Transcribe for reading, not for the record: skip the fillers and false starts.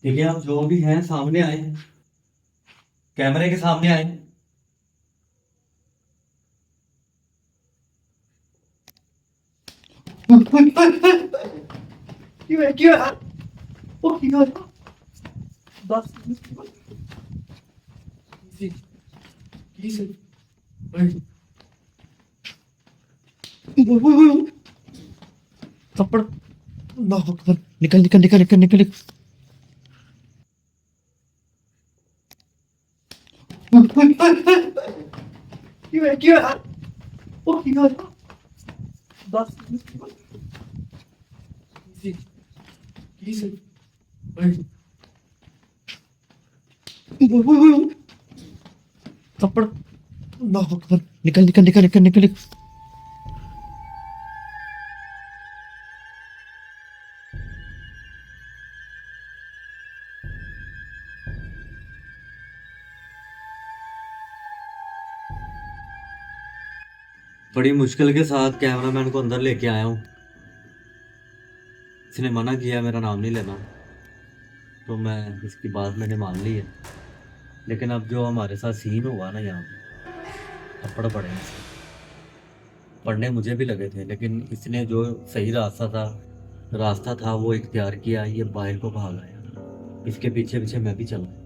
ठीक है, आप जो भी हैं सामने आए, कैमरे के सामने आए। क्यों है, क्यों है? ओ क्यों है? बस इजी, इजी। थप्पड़। अल्लाह अकबर। निकल निकल निकल निकल निकल निकल। क्यों है, क्यों है? ओ क्यों है? बस इजी, इजी। थप्पड़। अल्लाह अकबर। निकल निकल निकल निकल निकल निकल। बड़ी मुश्किल के साथ कैमरामैन को अंदर लेके आया हूँ। इसने मना किया मेरा नाम नहीं लेना, तो मैं इसकी बात मैंने मान ली है। लेकिन अब जो हमारे साथ सीन हुआ ना यहाँ पे, थप्पड़ पड़े हैं इसके। पढ़ने मुझे भी लगे थे, लेकिन इसने जो सही रास्ता था वो इख्तियार किया, ये बाहर को भाग आया। इसके पीछे पीछे मैं भी चला।